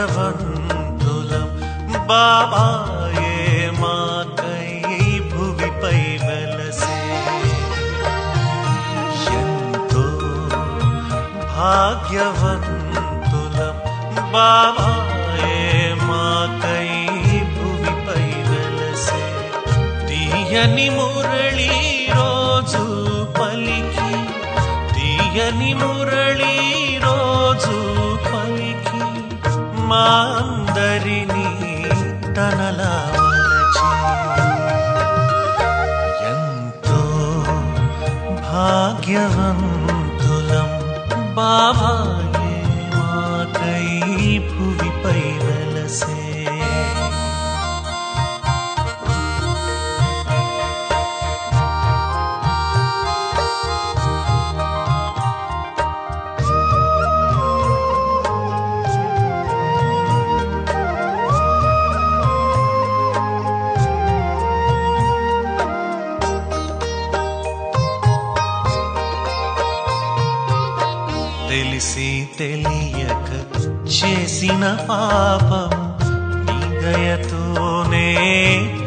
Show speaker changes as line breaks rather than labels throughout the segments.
భాగ్యవంతులం బాబాయే మాకై భువిపై వెలసే. ఎంతో భాగ్యవంతులం బాబాయే మాకై భువిపై వెలసే. తీయని మురళీ రోజు పలికి, తీయని మురళీ రోజు పలికి మా అందరినీ తనలా మలచి. ఎంతో భాగ్యవంతులం బాబాయే మాకై భువిపై వెలసే. తెలిసి తెలియక చేసిన పాపం నీ దయతోనే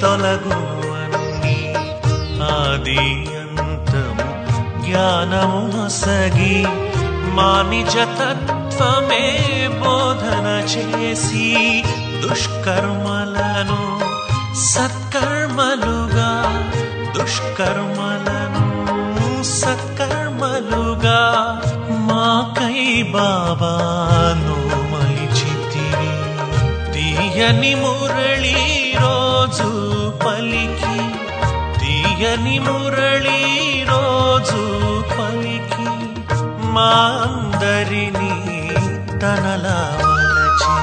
తొలగును అన్ని. ఆది అంతము జ్ఞానము నొసగి మా నిజ తత్వమే బోధన చేసి దుష్కర్మలను సత్కర్మలుగా, దుష్కర్మలను సత్కర్మలుగా మాకై బాబాను మలిచితివి. తీయని మురళీ రోజు పలికి, తీయని మురళీ రోజు పలికి మా అందరినీ తనలా మలచి.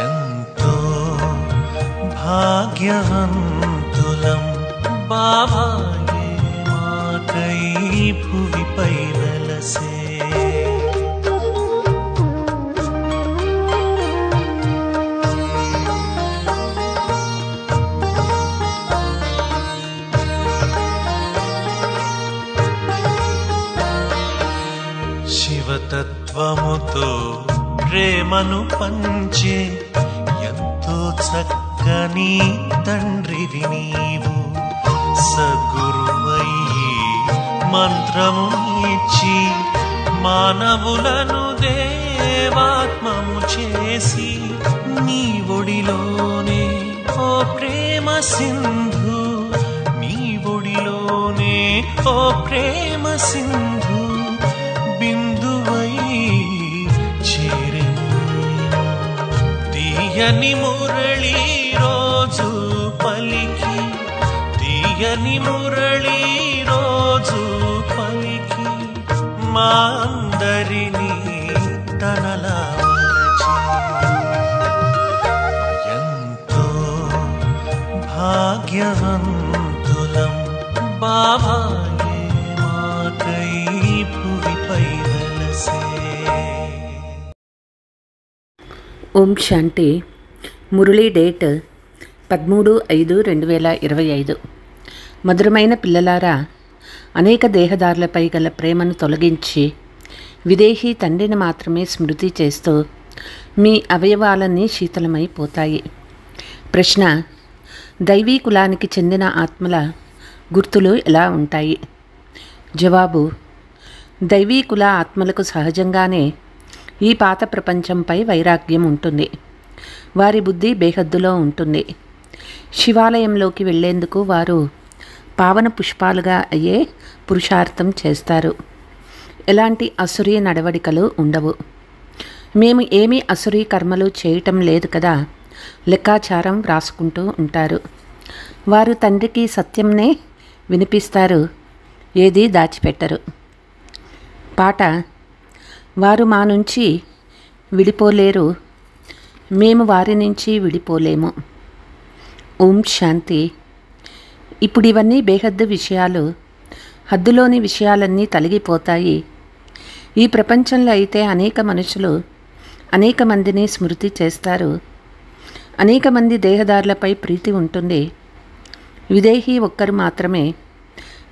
ఎంతో భాగ్యవంతులం బాబాయే మాకై భువిపై వెలసే. శివతత్వముతో ప్రేమను పంచే ఎంతో చక్కని తండ్రివి నీవు. సద్గురువయ్యి మంత్రము ఇచ్చి మానవులను దేవాత్మము చేసి నీ ఒడిలోనే ఓ ప్రేమ సింధు, నీ ఒడిలోనే ఓ ప్రేమ సింధు బిందువై చేరెను. తీయని మురళీ రోజు పలికి, తీయని మురళీ రోజు పలికి మా అందరినీ తనలా మలచి. ఎంతో భాగ్యవంతులం బాబాయే మాకై భువిపై వెలసే.
ఓం శాంతి. మురళీ డేట్ 13/5/2025. మధురమైన పిల్లలారా, అనేక దేహదారులపై గల ప్రేమను తొలగించి విదేహీ తండ్రిని మాత్రమే స్మృతి చేస్తూ మీ అవయవాలన్నీ శీతలమైపోతాయి. ప్రశ్న: దైవీ కులానికి చెందిన ఆత్మల గుర్తులు ఎలా ఉంటాయి? జవాబు: దైవీ కుల ఆత్మలకు సహజంగానే ఈ పాత ప్రపంచంపై వైరాగ్యం ఉంటుంది. వారి బుద్ధి బేహద్దులో ఉంటుంది. శివాలయంలోకి వెళ్లేందుకు వారు పావన పుష్పాలుగా అయ్యే పురుషార్థం చేస్తారు. ఎలాంటి అసురీ నడవడికలు ఉండవు. మేము ఏమీ అసురీ కర్మలు చేయటం లేదు కదా, లెక్కాచారం వ్రాసుకుంటూ ఉంటారు. వారు తండ్రికి సత్యంనే వినిపిస్తారు, ఏదీ దాచిపెట్టరు. పాట: వారు మా నుంచి విడిపోలేరు, మేము వారి నుంచి విడిపోలేము. ఓం శాంతి. ఇప్పుడు ఇవన్నీ బేహద్దు విషయాలు. హద్దులోని విషయాలన్నీ తొలగిపోతాయి. ఈ ప్రపంచంలో అయితే అనేక మనుషులు అనేక మందిని స్మృతి చేస్తారు. అనేక మంది దేహదారులపై ప్రీతి ఉంటుంది. విదేహీ ఒక్కరు మాత్రమే.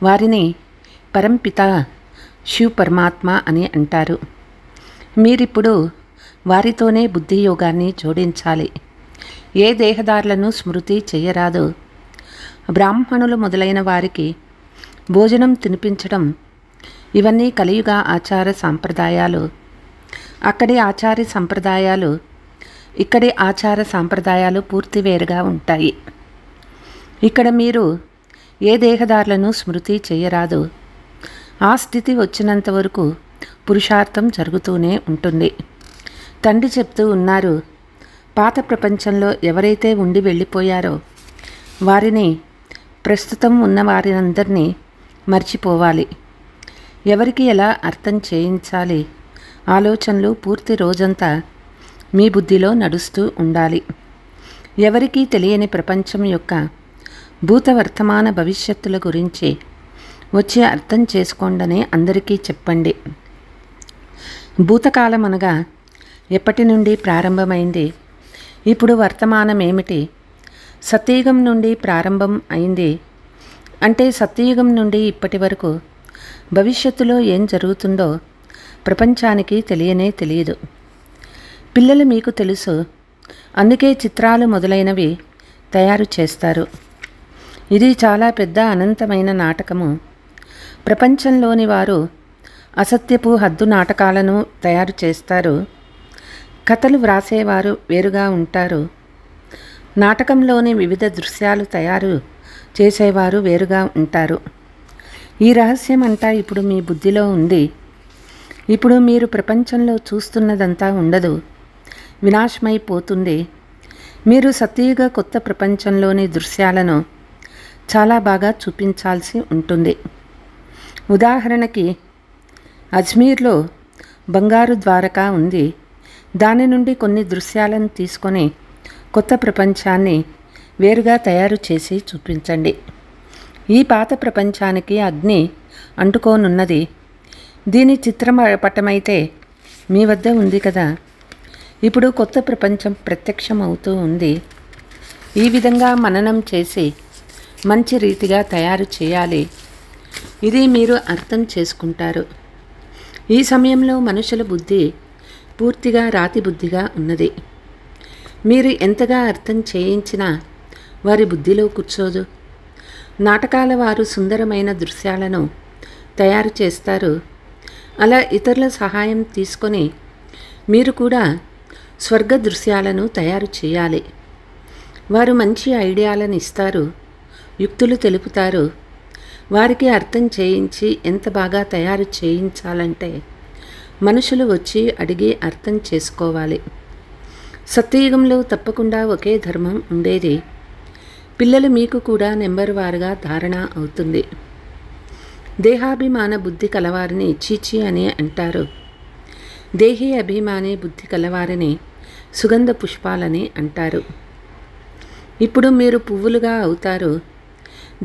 వారిని పరంపిత శివ్ పరమాత్మ అని అంటారు. మీరిప్పుడు వారితోనే బుద్ధి యోగాన్ని జోడించాలి. ఏ దేహదారులను స్మృతి చేయరాదు. బ్రాహ్మణులు మొదలైన వారికి భోజనం తినిపించడం ఇవన్నీ కలియుగ ఆచార సాంప్రదాయాలు. అక్కడి ఆచార సంప్రదాయాలు ఇక్కడి ఆచార సాంప్రదాయాలు పూర్తి వేరుగా ఉంటాయి. ఇక్కడ మీరు ఏ దేహదారులను స్మృతి చేయరాదు. ఆ స్థితి వచ్చినంత వరకు పురుషార్థం జరుగుతూనే ఉంటుంది. తండ్రి చెప్తూ ఉన్నారు, పాత ప్రపంచంలో ఎవరైతే ఉండి వెళ్ళిపోయారో వారిని, ప్రస్తుతం ఉన్న వారినందరినీ మర్చిపోవాలి. ఎవరికి ఎలా అర్థం చేయించాలి ఆలోచనలు పూర్తి రోజంతా మీ బుద్ధిలో నడుస్తూ ఉండాలి. ఎవరికీ తెలియని ప్రపంచం యొక్క భూత వర్తమాన భవిష్యత్తుల గురించి వచ్చి అర్థం చేసుకోండని అందరికీ చెప్పండి. భూతకాలం అనగా ఎప్పటి నుండి ప్రారంభమైంది, ఇప్పుడు వర్తమానం ఏమిటి, సత్యయుగం నుండి ప్రారంభం అయింది అంటే సత్యయుగం నుండి ఇప్పటి వరకు భవిష్యత్తులో ఏం జరుగుతుందో ప్రపంచానికి తెలియనే తెలియదు. పిల్లలు మీకు తెలుసు, అందుకే చిత్రాలు మొదలైనవి తయారు చేస్తారు. ఇది చాలా పెద్ద అనంతమైన నాటకము. ప్రపంచంలోని వారు అసత్యపు హద్దు నాటకాలను తయారు చేస్తారు. కథలు వ్రాసేవారు వేరుగా ఉంటారు. నాటకంలోని వివిధ దృశ్యాలు తయారు చేసేవారు వేరుగా ఉంటారు. ఈ రహస్యం అంతా ఇప్పుడు మీ బుద్ధిలో ఉంది. ఇప్పుడు మీరు ప్రపంచంలో చూస్తున్నదంతా ఉండదు, వినాశమైపోతుంది. మీరు సత్యయుగ కొత్త ప్రపంచంలోని దృశ్యాలను చాలా బాగా చూపించాల్సి ఉంటుంది. ఉదాహరణకి అజ్మీర్లో బంగారు ద్వారకా ఉంది. దాని నుండి కొన్ని దృశ్యాలను తీసుకొని కొత్త ప్రపంచాన్ని వేరుగా తయారు చేసి చూపించండి. ఈ పాత ప్రపంచానికి అగ్ని అంటుకోనున్నది. దీని చిత్రపటమైతే మీ వద్ద ఉంది కదా. ఇప్పుడు కొత్త ప్రపంచం ప్రత్యక్షమవుతూ ఉంది. ఈ విధంగా మననం చేసి మంచి రీతిగా తయారు చేయాలి. ఇది మీరు అర్థం చేసుకుంటారు. ఈ సమయంలో మనుషుల బుద్ధి పూర్తిగా రాతి బుద్ధిగా ఉన్నది. మీరు ఎంతగా అర్థం చేయించినా వారి బుద్ధిలో కూర్చోదు. నాటకాల వారు సుందరమైన దృశ్యాలను తయారు చేస్తారు. అలా ఇతరుల సహాయం తీసుకొని మీరు కూడా స్వర్గ దృశ్యాలను తయారు చేయాలి. వారు మంచి ఐడియాలను ఇస్తారు, యుక్తులు తెలుపుతారు. వారికి అర్థం చేయించి ఎంత బాగా తయారు చేయించాలంటే మనుషులు వచ్చి అడిగి అర్థం చేసుకోవాలి. సత్యయుగంలో తప్పకుండా ఒకే ధర్మం ఉండేది. పిల్లలు మీకు కూడా నెంబర్ వారుగా ధారణ అవుతుంది. దేహాభిమాన బుద్ధి కలవారిని చీచి అని అంటారు. దేహీ అభిమాని బుద్ధి కలవారిని సుగంధ పుష్పాలని అంటారు. ఇప్పుడు మీరు పువ్వులుగా అవుతారు.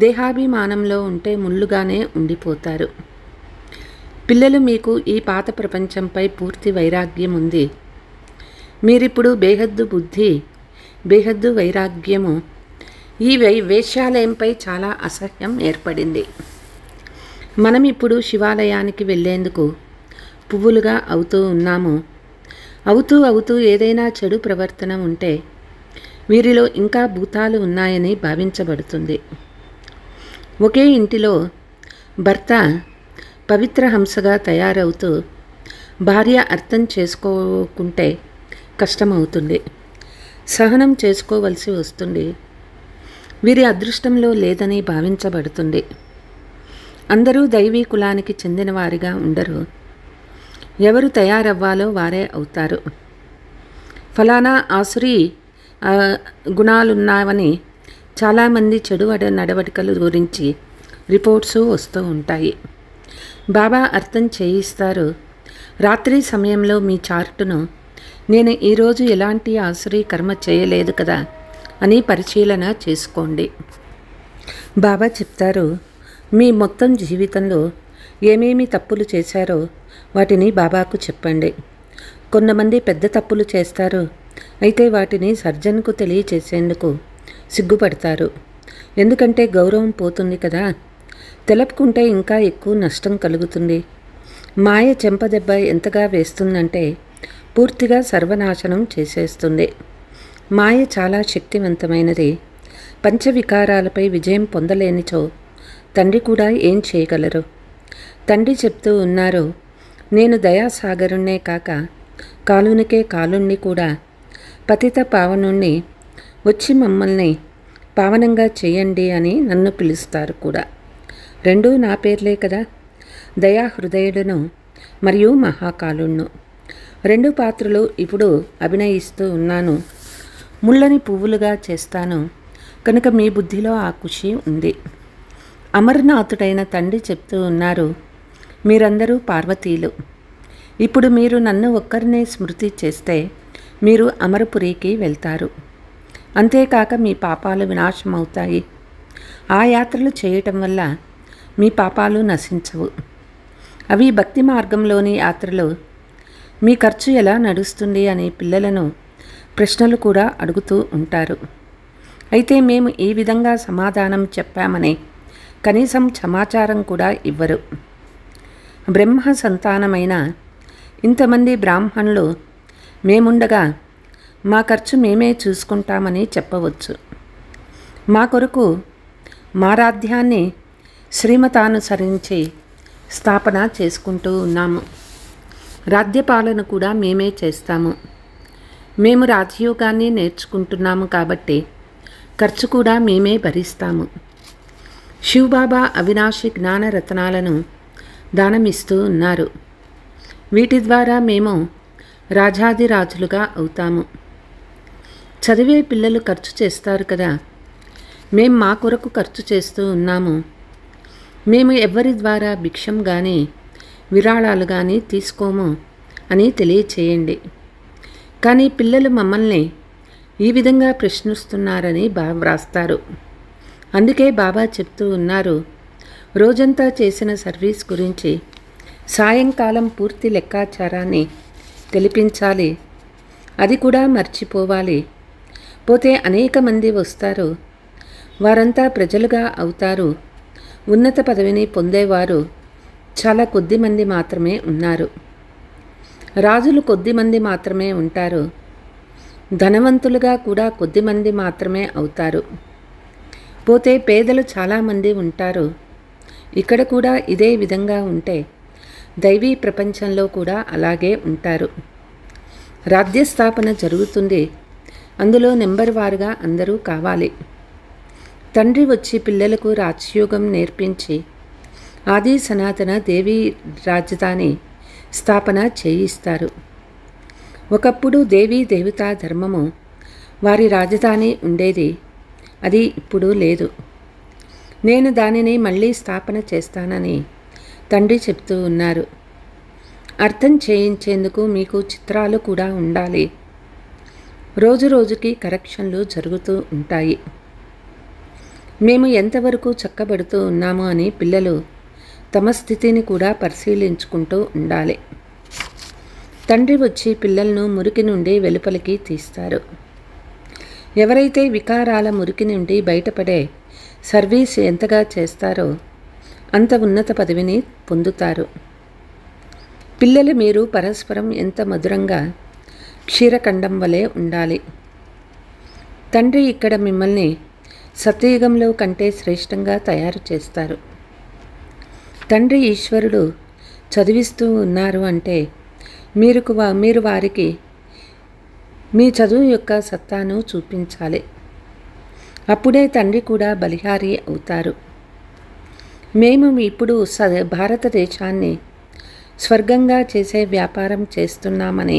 దేహాభిమానంలో ఉంటే ముళ్ళుగానే ఉండిపోతారు. పిల్లలు, మీకు ఈ పాత ప్రపంచంపై పూర్తి వైరాగ్యం ఉంది. మీరిప్పుడు బేహద్దు బుద్ధి, బేహద్దు వైరాగ్యము. ఈ వేశ్యాలయంపై చాలా అసహ్యం ఏర్పడింది. మనం ఇప్పుడు శివాలయానికి వెళ్ళేందుకు పువ్వులుగా అవుతూ ఉన్నాము. అవుతూ ఏదైనా చెడు ప్రవర్తన ఉంటే వీరిలో ఇంకా భూతాలు ఉన్నాయని భావించబడుతుంది. ఒకే ఇంటిలో భర్త పవిత్ర హంసగా తయారవుతూ భార్య అర్థం చేసుకోకుంటే కష్టమవుతుంది, సహనం చేసుకోవలసి వస్తుంది. వీరి అదృష్టంలో లేదని భావించబడుతుంది. అందరూ దైవీ కులానికి చెందిన వారిగా ఉండరు. ఎవరు తయారవ్వాలో వారే అవుతారు. ఫలానా ఆసురి గుణాలున్నావని చాలామంది చెడు నడవడికల గురించి రిపోర్ట్స్ వస్తూ ఉంటాయి. బాబా అర్థం చేయిస్తారు, రాత్రి సమయంలో మీ చార్టును నేను ఈరోజు ఎలాంటి ఆసురీ కర్మ చేయలేదు కదా అని పరిశీలన చేసుకోండి. బాబా చెప్తారు, మీ మొత్తం జీవితంలో ఏమేమి తప్పులు చేశారో వాటిని బాబాకు చెప్పండి. కొంతమంది పెద్ద తప్పులు చేస్తారు, అయితే వాటిని సర్జన్కు తెలియచేసేందుకు సిగ్గుపడతారు. ఎందుకంటే గౌరవం పోతుంది కదా, తెలుపుకుంటే ఇంకా ఎక్కువ నష్టం కలుగుతుంది. మాయ చెంపదెబ్బ ఎంతగా వేస్తుందంటే పూర్తిగా సర్వనాశనం చేసేస్తుంది. మాయ చాలా శక్తివంతమైనది. పంచవికారాలపై విజయం పొందలేనిచో తండ్రి కూడా ఏం చేయగలరు? తండ్రి చెప్తూ ఉన్నారు, నేను దయాసాగరుణ్ణే కాక కాలునికే కాలుణ్ణి కూడా. పతిత పావనుణ్ణి వచ్చి మమ్మల్ని పావనంగా చేయండి అని నన్ను పిలుస్తారు కూడా. రెండూ నా పేర్లే కదా, దయాహృదయుడును మరియు మహాకాలుణ్ణు. రెండు పాత్రలు ఇప్పుడు అభినయిస్తూ ఉన్నాను. ముళ్ళని పువ్వులుగా చేస్తాను కనుక మీ బుద్ధిలో ఆ ఖుషి ఉంది. అమర్నాథుడైన తండ్రి చెప్తూ ఉన్నారు, మీరందరూ పార్వతీలు. ఇప్పుడు మీరు నన్ను ఒక్కరినే స్మృతి చేస్తే మీరు అమరపురికి వెళ్తారు. అంతేకాక మీ పాపాలు వినాశమవుతాయి. ఆ యాత్రలు చేయటం వల్ల మీ పాపాలు నశించవు. అవి భక్తి మార్గంలోని యాత్రలు. మీ ఖర్చు ఎలా నడుస్తుంది అని పిల్లలను ప్రశ్నలు కూడా అడుగుతూ ఉంటారు. అయితే మేము ఈ విధంగా సమాధానం చెప్పామని కనీసం సమాచారం కూడా ఇవ్వరు. బ్రహ్మ సంతానమైన ఇంతమంది బ్రాహ్మణులు మేముండగా మా ఖర్చు మేమే చూసుకుంటామని చెప్పవచ్చు. మా కొరకు మా రాధ్యాన్ని శ్రీమతానుసరించి స్థాపన చేసుకుంటూ ఉన్నాము. రాజ్యపాలన కూడా మేమే చేస్తాము. మేము రాజయోగాన్ని నేర్చుకుంటున్నాము కాబట్టి ఖర్చు కూడా మేమే భరిస్తాము. శివబాబా అవినాశి జ్ఞానరత్నాలను దానమిస్తూ ఉన్నారు. వీటి ద్వారా మేము రాజాదిరాజులుగా అవుతాము. చదివే పిల్లలు ఖర్చు చేస్తారు కదా, మేం మా కొరకు ఖర్చు చేస్తూ ఉన్నాము. మేము ఎవ్వరి ద్వారా భిక్షం కానీ విరాళాలు కానీ తీసుకోము అని తెలియచేయండి. కానీ పిల్లలు మమ్మల్ని ఈ విధంగా ప్రశ్నిస్తున్నారని వ్రాస్తారు. అందుకే బాబా చెప్తూ ఉన్నారు, రోజంతా చేసిన సర్వీస్ గురించి సాయంకాలం పూర్తి లెక్కాచారాన్ని తెలిపించాలి. అది కూడా మర్చిపోవాలి. పోతే అనేక మంది వస్తారు, వారంతా ప్రజలుగా అవుతారు. ఉన్నత పదవిని పొందేవారు చాలా కొద్ది మంది మాత్రమే ఉన్నారు. రాజులు కొద్ది మంది మాత్రమే ఉంటారు. ధనవంతులుగా కూడా కొద్ది మంది మాత్రమే అవుతారు. పోతే పేదలు చాలామంది ఉంటారు. ఇక్కడ కూడా ఇదే విధంగా ఉంటే దైవీ ప్రపంచంలో కూడా అలాగే ఉంటారు. రాజ్యస్థాపన జరుగుతుంది. అందులో నెంబర్ వారుగా అందరూ కావాలి. తండ్రి వచ్చి పిల్లలకు రాజయోగం నేర్పించి ఆది సనాతన దేవీ రాజధాని స్థాపన చేయిస్తారు. ఒకప్పుడు దేవీ దేవతా ధర్మము వారి రాజధాని ఉండేది. అది ఇప్పుడు లేదు. నేను దానిని మళ్ళీ స్థాపన చేస్తానని తండ్రి చెప్తూ ఉన్నారు. అర్థం చేయించేందుకు మీకు చిత్రాలు కూడా ఉండాలి. రోజు రోజుకి కరెక్షన్లు జరుగుతూ ఉంటాయి. మేము ఎంతవరకు చక్కబడుతూ ఉన్నామో అని పిల్లలు తమ స్థితిని కూడా పరిశీలించుకుంటూ ఉండాలి. తండ్రి వచ్చి పిల్లలను మురికి నుండి వెలుపలికి తీస్తారు. ఎవరైతే వికారాల మురికి నుండి బయటపడే సర్వీస్ ఎంతగా చేస్తారో అంత ఉన్నత పదవిని పొందుతారు. పిల్లలు మీరు పరస్పరం ఎంత మధురంగా క్షీరఖండం వలె ఉండాలి. తండ్రి ఇక్కడ మిమ్మల్ని సత్యయుగంలో కంటే శ్రేష్టంగా తయారు చేస్తారు. తండ్రి ఈశ్వరుడు చదివిస్తూ ఉన్నారు అంటే మీరు వారికి మీ చదువు యొక్క సత్తాను చూపించాలి. అప్పుడే తండ్రి కూడా బలిహారి అవుతారు. మేము ఇప్పుడు భారతదేశాన్ని స్వర్గంగా చేసే వ్యాపారం చేస్తున్నామని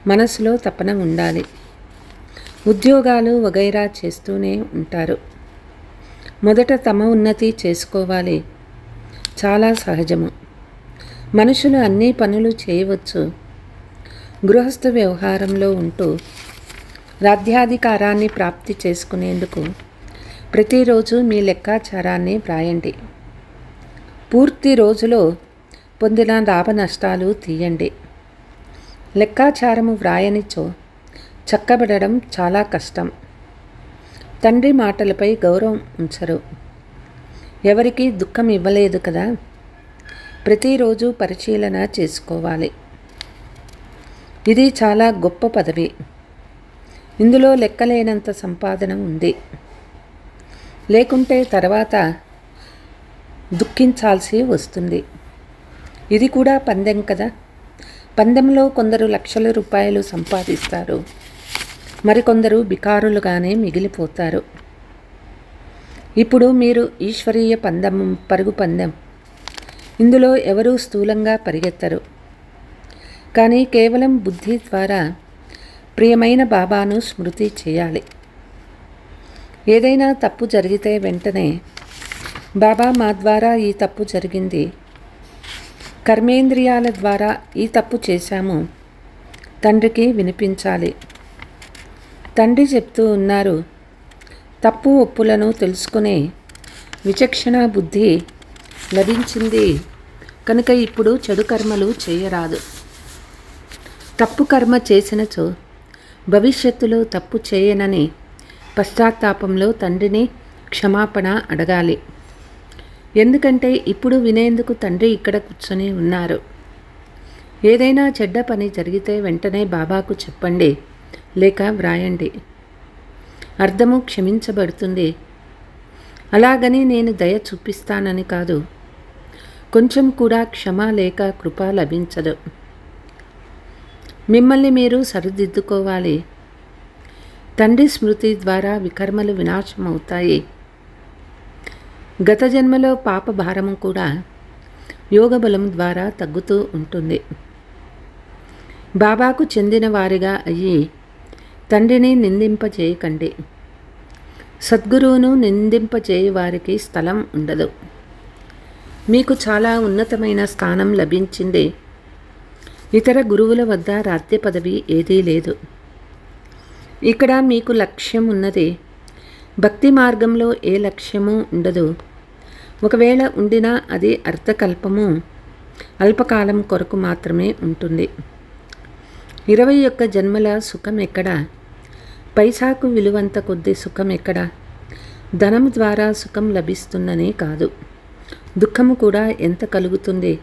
మనసులో తపన ఉండాలి. ఉద్యోగాలు వగైరా చేస్తూనే ఉంటారు. మొదట తమ ఉన్నతి చేసుకోవాలి. చాలా సహజము. మనుషులు అన్ని పనులు చేయవచ్చు. గృహస్థ వ్యవహారంలో ఉంటూ రాజ్యాధికారాన్ని ప్రాప్తి చేసుకునేందుకు ప్రతిరోజు మీ లెక్కాచారాన్ని వ్రాయండి. పూర్తి రోజులో పొందిన లాభ నష్టాలు తీయండి. లెక్కాచారము వ్రాయనిచో చక్కబడడం చాలా కష్టం. తండ్రి మాటలపై గౌరవం ఉంచరు. ఎవరికీ దుఃఖం ఇవ్వలేదు కదా. ప్రతిరోజు పరిశీలన చేసుకోవాలి. ఇది చాలా గొప్ప పదవి. ఇందులో లెక్కలేనంత సంపాదన ఉంది. లేకుంటే తర్వాత దుఃఖించాల్సి వస్తుంది. ఇది కూడా పందెం కదా. పందెంలో కొందరు లక్షల రూపాయలు సంపాదిస్తారు. మరికొందరు బికారులుగానే మిగిలిపోతారు. ఇప్పుడు మీరు ఈశ్వరీయ పరుగు పందెం. ఇందులో ఎవరూ స్థూలంగా పరిగెత్తరు. కానీ కేవలం బుద్ధి ద్వారా ప్రియమైన బాబాను స్మృతి చేయాలి. ఏదైనా తప్పు జరిగితే వెంటనే బాబా మా ద్వారా ఈ తప్పు జరిగింది, కర్మేంద్రియాల ద్వారా ఈ తప్పు చేశాము తండ్రికి వినిపించాలి. తండ్రి చెప్తూ ఉన్నారు, తప్పు ఒప్పులను తెలుసుకునే విచక్షణ బుద్ధి లభించింది కనుక ఇప్పుడు చెడు కర్మలు చేయరాదు. తప్పు కర్మ చేసినచో భవిష్యత్తులో తప్పు చేయనని పశ్చాత్తాపంలో తండ్రిని క్షమాపణ అడగాలి. ఎందుకంటే ఇప్పుడు వినేందుకు తండ్రి ఇక్కడ కూర్చొని ఉన్నారు. ఏదైనా చెడ్డ పని జరిగితే వెంటనే బాబాకు చెప్పండి, లేక వ్రాయండి. అర్థము క్షమించబడుతుంది. అలాగని నేను దయ చూపిస్తానని కాదు. కొంచెం కూడా క్షమ లేక కృప లభించదు. మిమ్మల్ని మీరు సరిదిద్దుకోవాలి. తండ్రి స్మృతి ద్వారా వికర్మలు వినాశమవుతాయి. గత జన్మలో పాప భారము కూడా యోగ బలం ద్వారా తగ్గుతూ ఉంటుంది. బాబాకు చెందిన వారిగా అయ్యి తండ్రిని నిందింపజేయకండి. సద్గురువును నిందింపజేయ వారికి స్థలం ఉండదు. మీకు చాలా ఉన్నతమైన స్థానం లభించింది. ఇతర గురువుల వద్ద రాజ్య పదవి ఏదీ లేదు. ఇక్కడ మీకు లక్ష్యం ఉన్నది. భక్తి మార్గంలో ఏ లక్ష్యము ఉండదు. ఒకవేళ ఉండినా అది అర్థకల్పము, అల్పకాలం కొరకు మాత్రమే ఉంటుంది. 21 జన్మల సుఖం ఎక్కడ? పైసాకు విలువంత కొద్ది సుఖం ఎక్కడ? ధనం ద్వారా సుఖం లభిస్తుందని కాదు, దుఃఖము కూడా ఎంత కలుగుతుంది.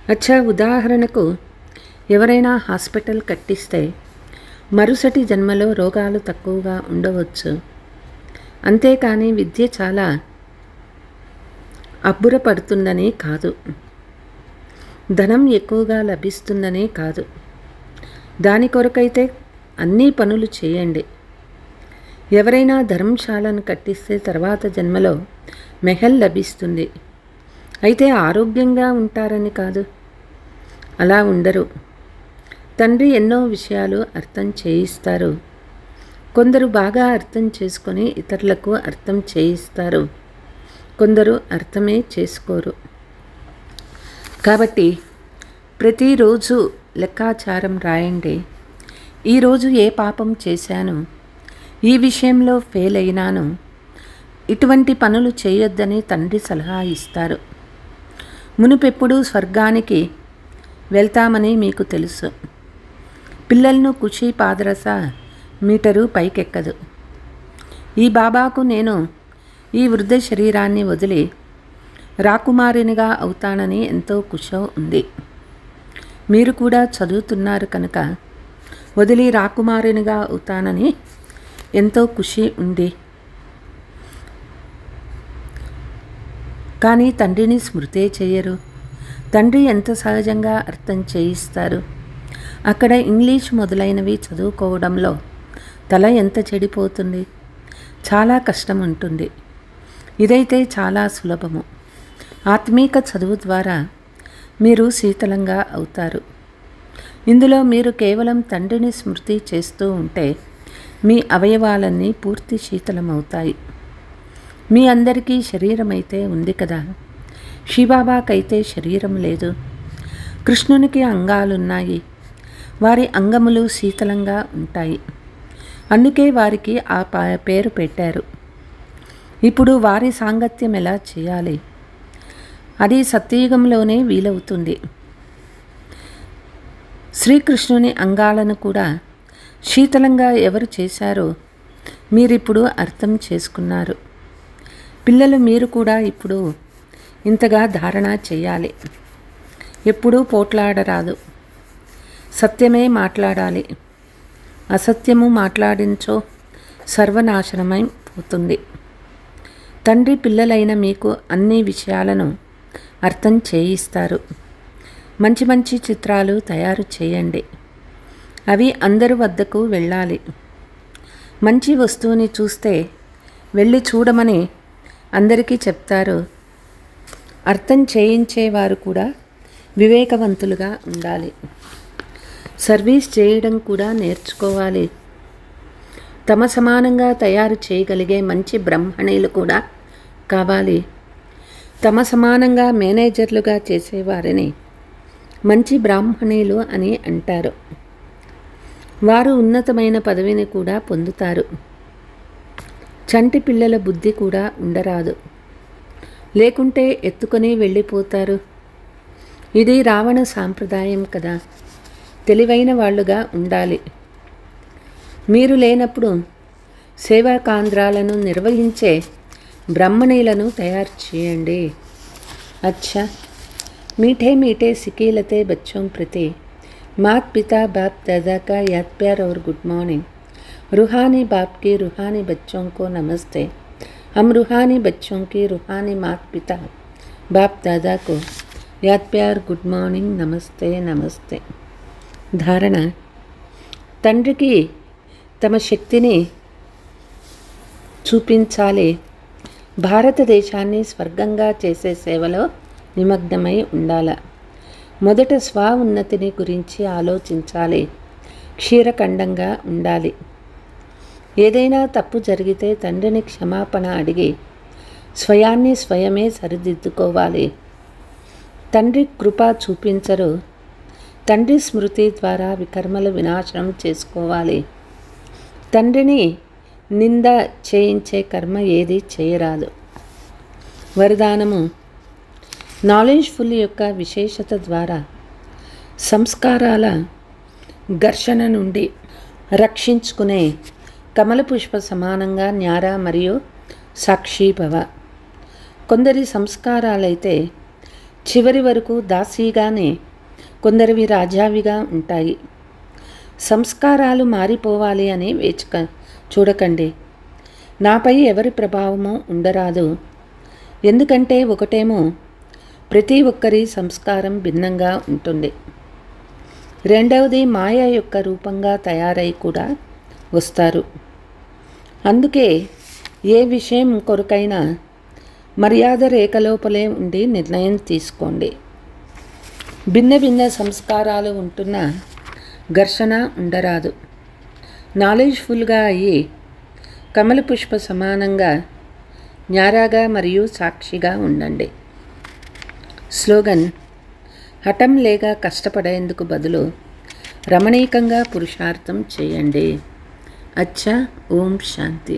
అచ్చా, ఉదాహరణకు ఎవరైనా హాస్పిటల్ కట్టిస్తే మరుసటి జన్మలో రోగాలు తక్కువగా ఉండవచ్చు. అంతేకాని విద్య చాలా అబ్బురపడుతుందని కాదు, ధనం ఎక్కువగా లభిస్తుందని కాదు. దాని కొరకైతే అన్ని పనులు చేయండి. ఎవరైనా ధర్మశాలను కట్టిస్తే తర్వాత జన్మలో మెహల్ లభిస్తుంది. అయితే ఆరోగ్యంగా ఉంటారని కాదు, అలా ఉండరు. తండ్రి ఎన్నో విషయాలు అర్థం చేయిస్తారు. కొందరు బాగా అర్థం చేసుకొని ఇతరులకు అర్థం చేయిస్తారు. కొందరు అర్థమే చేసుకోరు. కాబట్టి ప్రతిరోజు లెక్కాచారం రాయండి. ఈరోజు ఏ పాపం చేశాను, ఈ విషయంలో ఫెయిల్ అయినాను, ఇటువంటి పనులు చేయొద్దని తండ్రి సలహా ఇస్తారు. మునుపెప్పుడు స్వర్గానికి వెళ్తామని మీకు తెలుసు. పిల్లలను ఖుషీ పాదరస మీటరు పైకెక్కదు. ఈ బాబాకు నేను ఈ వృద్ధ శరీరాన్ని వదిలి రాకుమారినిగా అవుతానని ఎంతో ఖుషి ఉంది. మీరు కూడా చదువుతున్నారు కనుక వదిలి రాకుమారినిగా అవుతానని ఎంతో ఖుషి ఉంది. కానీ తండ్రిని స్మృతే చేయరు. తండ్రి ఎంత సహజంగా అర్థం చేయిస్తారు. అక్కడ ఇంగ్లీష్ మొదలైనవి చదువుకోవడంలో తల ఎంత చెడిపోతుంది. చాలా కష్టం ఉంటుంది. ఇదైతే చాలా సులభము. ఆత్మీక చదువు ద్వారా మీరు శీతలంగా అవుతారు. ఇందులో మీరు కేవలం తండ్రిని స్మృతి చేస్తూ ఉంటే మీ అవయవాలన్నీ పూర్తి శీతలమవుతాయి. మీ అందరికీ శరీరం అయితే ఉంది కదా, శివబాబాకైతే శరీరం లేదు. కృష్ణునికి అంగాలున్నాయి, వారి అంగములు శీతలంగా ఉంటాయి. అందుకే వారికి ఆ పేరు పెట్టారు. ఇప్పుడు వారి సాంగత్యం ఎలా చేయాలి? అది సత్యయుగంలోనే వీలవుతుంది. శ్రీకృష్ణుని అంగాలను కూడా శీతలంగా ఎవరు చేశారో మీరిప్పుడు అర్థం చేసుకున్నారు. పిల్లలు, మీరు కూడా ఇప్పుడు ఇంతగా ధారణ చేయాలి. ఎప్పుడూ పోట్లాడరాదు, సత్యమే మాట్లాడాలి. అసత్యము మాట్లాడించో సర్వనాశనమై పోతుంది. తండ్రి పిల్లలైన మీకు అన్ని విషయాలను అర్థం చేయిస్తారు. మంచి మంచి చిత్రాలు తయారు చేయండి, అవి అందరి వద్దకు వెళ్ళాలి. మంచి వస్తువుని చూస్తే వెళ్ళి చూడమని అందరికీ చెప్తారు. అర్థం చేయించేవారు కూడా వివేకవంతులుగా ఉండాలి. సర్వీస్ చేయడం కూడా నేర్చుకోవాలి. తమ సమానంగా తయారు చేయగలిగే మంచి బ్రహ్మణీలు కూడా కావాలి. తమ సమానంగా మేనేజర్లుగా చేసేవారిని మంచి బ్రాహ్మణీలు అని అంటారు. వారు ఉన్నతమైన పదవిని కూడా పొందుతారు. చంటి పిల్లల బుద్ధి కూడా ఉండరాదు, లేకుంటే ఎత్తుకొని వెళ్ళిపోతారు. ఇది రావణ సాంప్రదాయం కదా. తెలివైన వాళ్ళుగా ఉండాలి. మీరు లేనప్పుడు సేవా కేంద్రాలను నిర్వహించే బ్రాహ్మణీలను తయారు చేయండి. అచ్చా, मीठे मीठे सिकीलते बच्चों प्रति मात पिता बाप दादा का याद प्यार और गुड मॉर्निंग. रूहानी बाप की रूहानी बच्चों को नमस्ते. हम रूहानी बच्चों की रूहानी मात पिता बाप दादा को याद प्यार गुड मॉर्निंग नमस्ते नमस्ते. ధారణ: తండ్రికి తమ శక్తిని చూపించాలి. భారతదేశాన్ని స్వర్గంగా చేసే సేవలో నిమగ్నమై ఉండాల. మొదట స్వ ఉన్నతిని గురించి ఆలోచించాలి. క్షీరఖండంగా ఉండాలి. ఏదైనా తప్పు జరిగితే తండ్రిని క్షమాపణ అడిగి స్వయాన్ని స్వయమే సరిదిద్దుకోవాలి. తండ్రి కృప చూపించరు. తండ్రి స్మృతి ద్వారా వికర్మల వినాశనం చేసుకోవాలి. తండ్రిని నింద చేయించే కర్మ ఏది చేయరాదు. వరదానము: నాలెడ్జ్ఫుల్ యొక్క విశేషత ద్వారా సంస్కారాల ఘర్షణ నుండి రక్షించుకునే కమల పుష్ప సమానంగా న్యార మరియు సాక్షిభవ. కొందరి సంస్కారాలైతే చివరి వరకు దాసీగానే, కొందరివి రాజావిగా ఉంటాయి. సంస్కారాలు మారిపోవాలి అని చూడకండి. నాపై ఎవరి ప్రభావము ఉండరాదు. ఎందుకంటే ఒకటేమో ప్రతి ఒక్కరి సంస్కారం భిన్నంగా ఉంటుంది. రెండవది మాయ యొక్క రూపంగా తయారై కూడా వస్తారు. అందుకే ఏ విషయం కొరకైనా మర్యాద రేఖలోపలే ఉండి నిర్ణయం తీసుకోండి. భిన్న భిన్న సంస్కారాలు ఉంటున్న ఘర్షణ ఉండరాదు. నాలెడ్జ్ఫుల్గా అయ్యి కమల పుష్ప సమానంగా న్యారాగా మరియు సాక్షిగా ఉండండి. స్లోగన్: హఠం లేక కష్టపడేందుకు బదులు రమణీకంగా పురుషార్థం చేయండి. అచ్చా, ఓం శాంతి.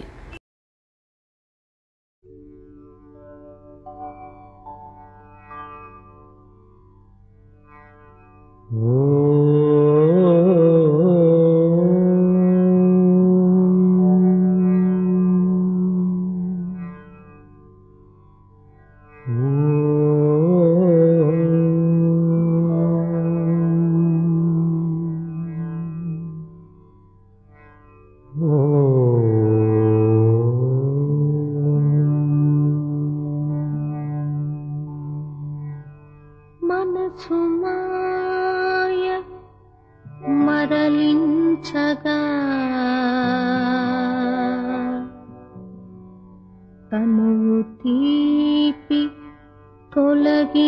మనసు మాయ మరలించగా తనువు తీపి తొలగించగా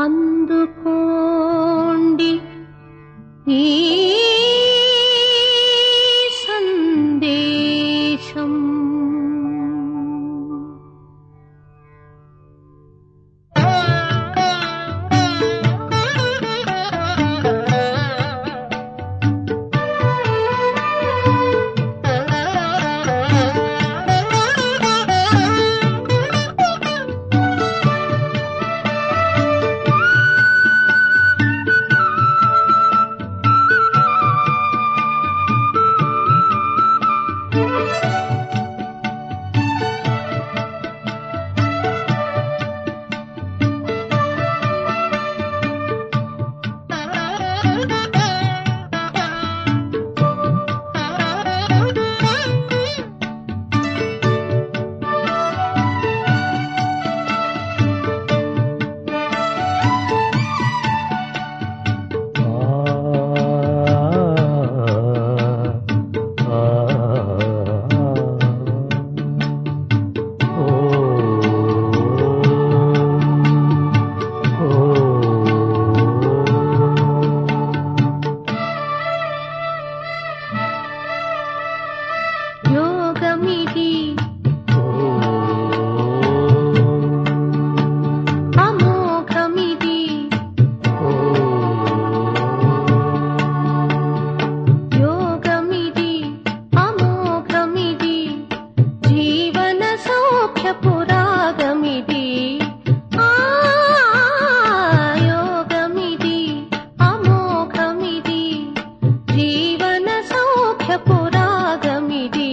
అందుకోండి ఈ సందేశం. యోగమిది అమోఘమిది యోగమిది అమోఘమిది జీవన సౌఖ్య పురాగమిది యోగమిది అమోఘమిది జీవన సౌఖ్య పురాగమిది.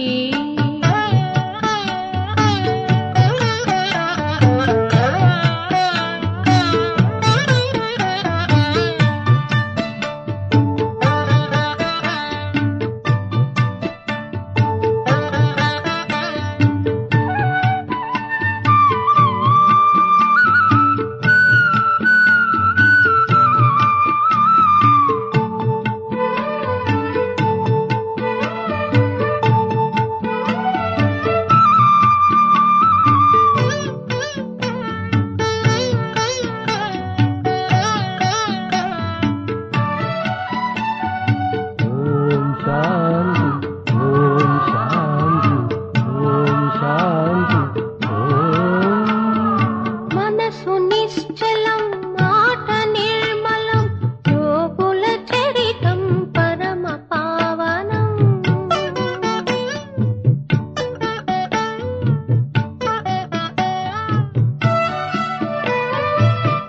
మనసు నిశ్చలం మాట నిర్మలం యోగుల చరితం పరమ పావనం.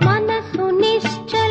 మనసు నిశ్చలం